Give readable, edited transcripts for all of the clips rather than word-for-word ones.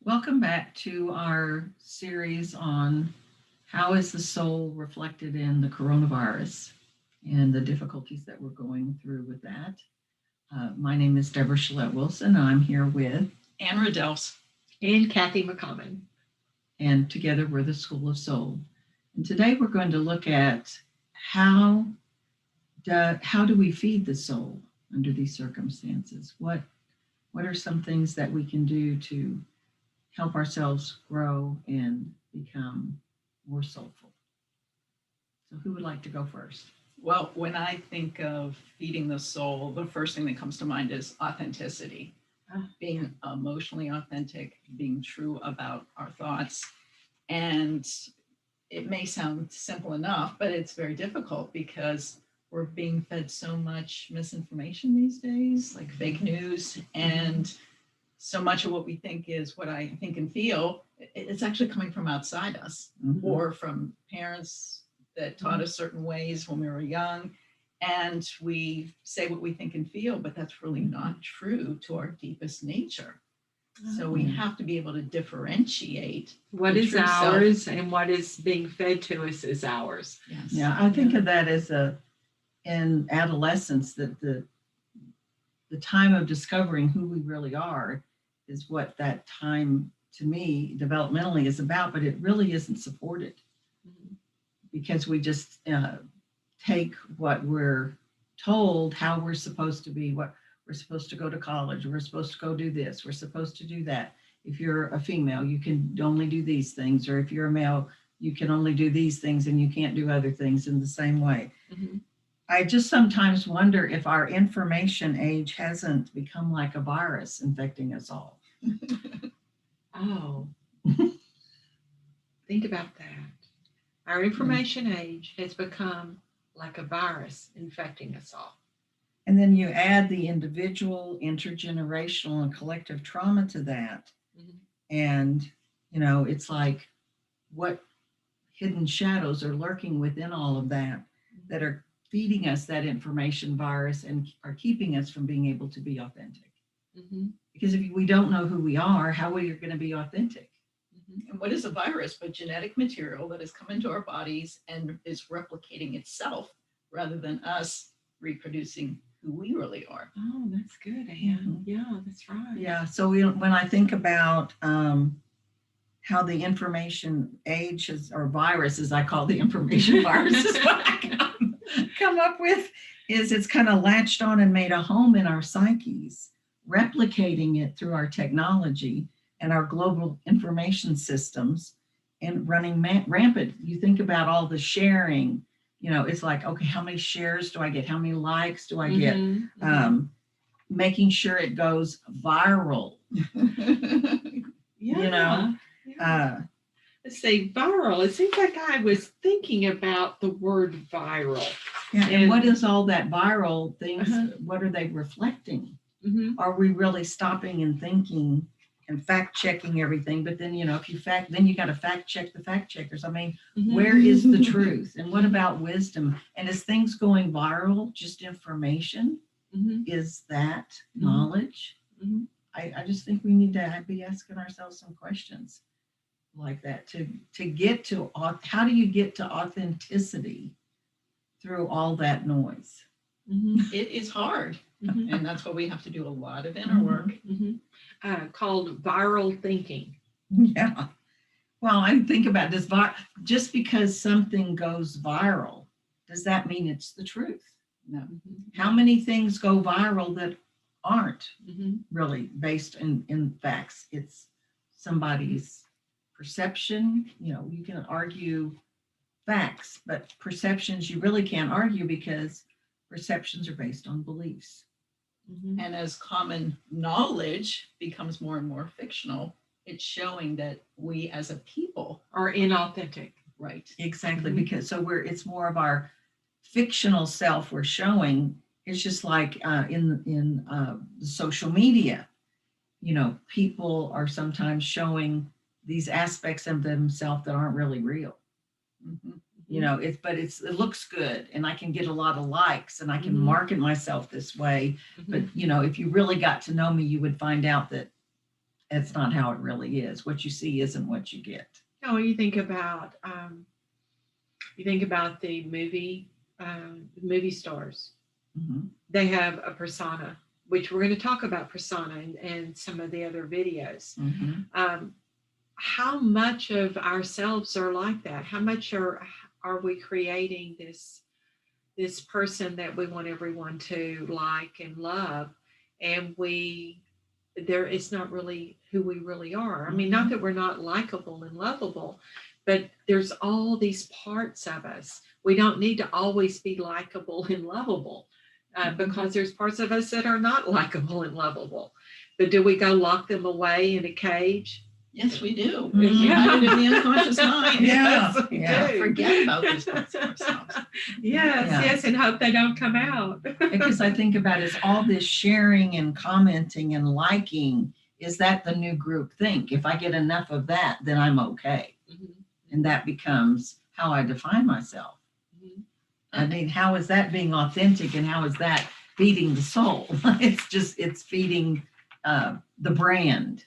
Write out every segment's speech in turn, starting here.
Welcome back to our series on how is the soul reflected in the coronavirus and the difficulties that we're going through with that. My name is Deborah Shalette Wilson. I'm here with, Ann Riddels. And Kathy McCommon. and together we're the School of Soul. And today we're going to look at how do we feed the soul under these circumstances? What are some things that we can do to help ourselves grow and become more soulful? So who would like to go first? Well, when I think of feeding the soul, the first thing that comes to mind is authenticity. Being emotionally authentic, being true about our thoughts. And it may sound simple enough, but it's very difficult because we're being fed so much misinformation these days, like fake news, and so much of what we think is what I think and feel, it's actually coming from outside us or from parents that taught us certain ways when we were young. And we say what we think and feel, but that's really not true to our deepest nature. So we have to be able to differentiate What the is true self. ours and what is being fed to us is ours. Yes. Yeah, I think of that as in adolescence, that the time of discovering who we really are is what that time, to me, developmentally is about, but it really isn't supported because we just take what we're told, how we're supposed to be, what we're supposed to go to college, we're supposed to go do this, we're supposed to do that. If you're a female, you can only do these things, or if you're a male, you can only do these things and you can't do other things in the same way. I just sometimes wonder if our information age hasn't become like a virus infecting us all. Oh, think about that. Our information age has become like a virus infecting us all. And then you add the individual, intergenerational, and collective trauma to that. And, it's like what hidden shadows are lurking within all of that that are feeding us that information virus and are keeping us from being able to be authentic. Because if we don't know who we are, how are we going to be authentic? And what is a virus but genetic material that has come into our bodies and is replicating itself rather than us reproducing who we really are? Oh, that's good, Anne. Yeah, that's right. Yeah. So when I think about how the information age is, or virus, as I call the information virus, is what I come up with, is it's kind of latched on and made a home in our psyches, replicating it through our technology and our global information systems and running rampant. You think about all the sharing, it's like, okay, how many shares do I get? How many likes do I get? Making sure it goes viral. Let's say viral. It seems like I was thinking about the word viral. Yeah, and what is all that viral things? What are they reflecting? Are we really stopping and thinking and fact checking everything? But then, if you then you got to fact check the fact checkers. I mean, where is the truth? And what about wisdom? And is things going viral just information? Is that knowledge? I just think we need to be asking ourselves some questions like that to get to how do you get to authenticity through all that noise? It is hard. And that's why we have to do a lot of inner work. Called viral thinking. Yeah. Well, I think about this. Just because something goes viral, does that mean it's the truth? No. How many things go viral that aren't really based in facts? It's somebody's perception. You can argue facts, but perceptions you really can't argue because perceptions are based on beliefs. And as common knowledge becomes more and more fictional, it's showing that we as a people are inauthentic. Right. Exactly. Because it's more of our fictional self we're showing. It's just like in social media, people are sometimes showing these aspects of themselves that aren't really real. It looks good and I can get a lot of likes and I can market myself this way. But, if you really got to know me, you would find out that it's not how it really is. What you see isn't what you get. No, you think about the movie stars. Mhm. They have a persona, which we're going to talk about persona and some of the other videos. Mhm. How much of ourselves are like that? How much are we creating this person that we want everyone to like and love, and it's not really who we really are. I mean, not that we're not likable and lovable, but there's all these parts of us. We don't need to always be likable and lovable, because there's parts of us that are not likable and lovable. But do we go lock them away in a cage? Yes, we do. Mhm. We hide it in the unconscious mind. Yeah. Yes, we Yeah. do. Forget about those parts of ourselves. Yes, Yeah. yes, and hope they don't come out. Because I think about is all this sharing and commenting and liking, is that the new group think? If I get enough of that, then I'm okay. Mhm. And that becomes how I define myself. Mhm. I mean, how is that being authentic and how is that feeding the soul? It's feeding the brand.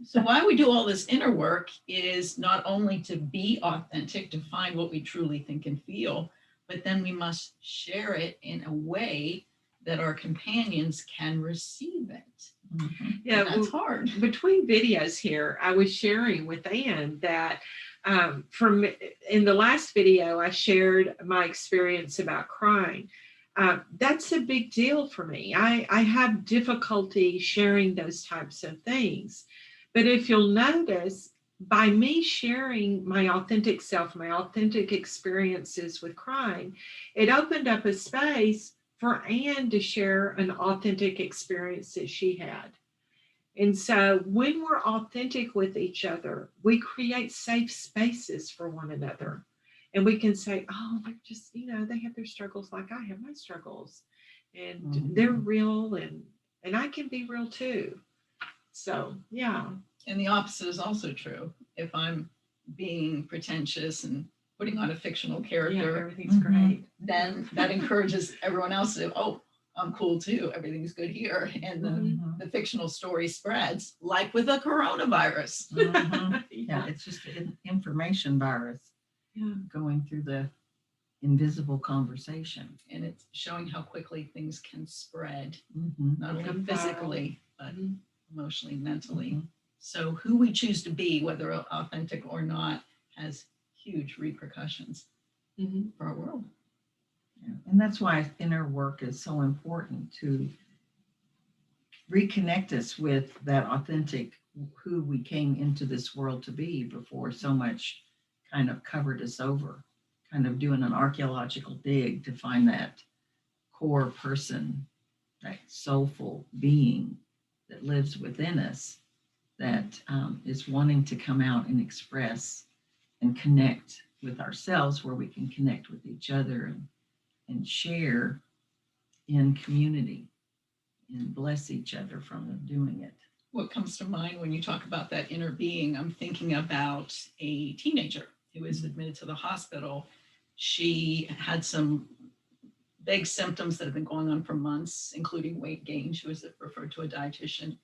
So why we do all this inner work is not only to be authentic, to find what we truly think and feel, but then we must share it in a way that our companions can receive it. Mhm. Yeah, And that's hard. between videos here, I was sharing with Ann that from in the last video, I shared my experience about crying. That's a big deal for me. I have difficulty sharing those types of things. But if you'll notice, by me sharing my authentic self, my authentic experiences with crying, it opened up a space for Ann to share an authentic experience that she had. And so when we're authentic with each other, we create safe spaces for one another. And we can say, oh, they're just, they have their struggles like I have my struggles. And Mhm. they're real, and I can be real too. So, yeah. And the opposite is also true. If I'm being pretentious and putting on a fictional Yeah, character, everything's Mhm. great. then that encourages everyone else to, oh, I'm cool too. Everything's good here. And Mhm. the fictional story spreads, like with the coronavirus. Mhm. Yeah, it's just an information virus Yeah. going through the invisible conversation. And it's showing how quickly things can spread, Mhm. not only Become viral. physically, but Mhm. emotionally, mentally. Mhm. So who we choose to be, whether authentic or not, has huge repercussions Mhm. for our world. Yeah. And that's why inner work is so important, to reconnect us with that authentic who we came into this world to be before so much kind of covered us over, kind of doing an archaeological dig to find that core person, that soulful being that lives within us, that is wanting to come out and express and connect with ourselves, where we can connect with each other and share in community and bless each other from doing it. What comes to mind when you talk about that inner being, I'm thinking about a teenager who was admitted to the hospital. She had some vague symptoms that have been going on for months, including weight gain. She was referred to a dietitian,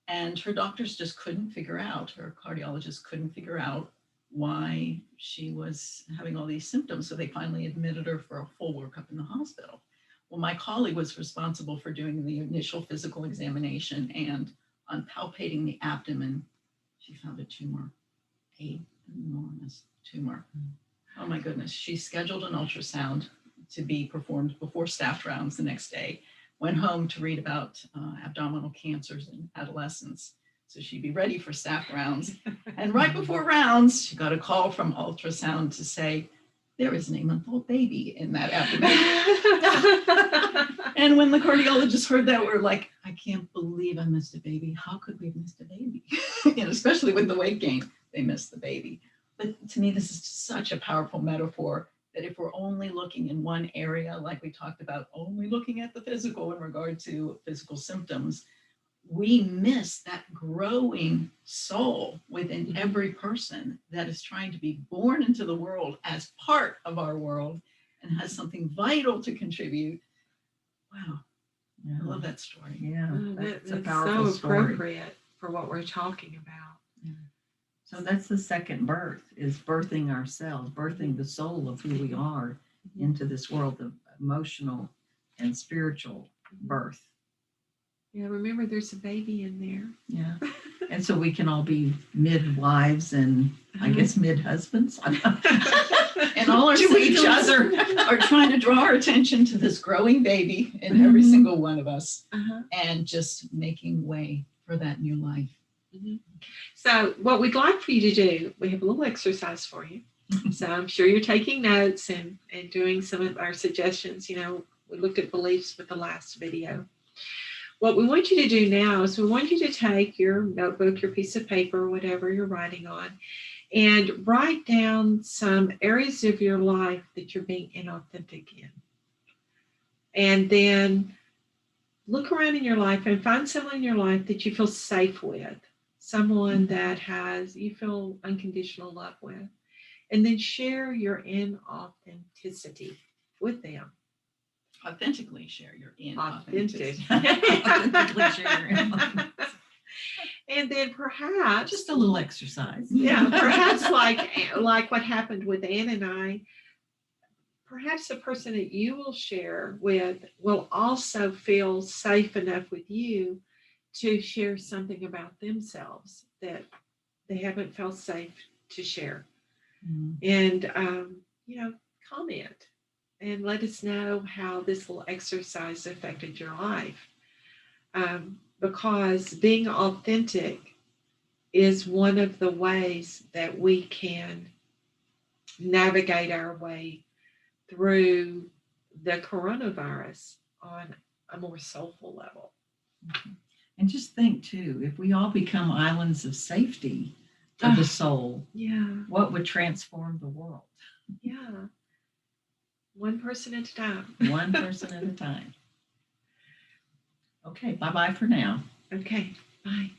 and her doctors just couldn't figure out, her cardiologist couldn't figure out why she was having all these symptoms. So they finally admitted her for a full workup in the hospital. Well, my colleague was responsible for doing the initial physical examination, and on palpating the abdomen, she found a tumor, an enormous tumor. Oh my goodness. She scheduled an ultrasound to be performed before staff rounds the next day, went home to read about abdominal cancers in adolescents. So she'd be ready for staff rounds. And right before rounds, she got a call from ultrasound to say, there is an 8-month-old baby in that abdomen. And when the cardiologists heard that, we're like, I can't believe I missed a baby. How could we have missed a baby? Especially with the weight gain, they missed the baby. But to me, this is such a powerful metaphor that if we're only looking in one area, like we talked about, only looking at the physical in regard to physical symptoms, we miss that growing soul within every person that is trying to be born into the world as part of our world and has something vital to contribute. Wow. Yeah. I love that story. Yeah, That's a powerful so story. appropriate for what we're talking about. So that's the second birth, is birthing ourselves, birthing the soul of who we are into this world of emotional and spiritual birth. Yeah, remember there's a baby in there. Yeah. And so we can all be midwives and I guess mid-husbands. And all our To each sages other. are trying to draw our attention to this growing baby in every Mhm. single one of us, Uh-huh. and just making way for that new life. So what we'd like for you to do, we have a little exercise for you. So I'm sure you're taking notes and doing some of our suggestions. You know, we looked at beliefs with the last video. What we want you to do now is we want you to take your notebook, your piece of paper, whatever you're writing on, and write down some areas of your life that you're being inauthentic in. And then look around in your life and find someone in your life that you feel safe with, someone that you feel unconditional love with, and then share your inauthenticity with them. Authentically share your Authentic. inauthenticity. Authentically share your emotions. And then perhaps, Just a little exercise. yeah, perhaps like what happened with Ann and I, perhaps the person that you will share with will also feel safe enough with you to share something about themselves that they haven't felt safe to share. And, comment and let us know how this little exercise affected your life. Because being authentic is one of the ways that we can navigate our way through the coronavirus on a more soulful level. And just think too, if we all become islands of safety for the soul, what would transform the world? Yeah. One person at a time. One person at a time. Okay, bye-bye for now. Okay, bye.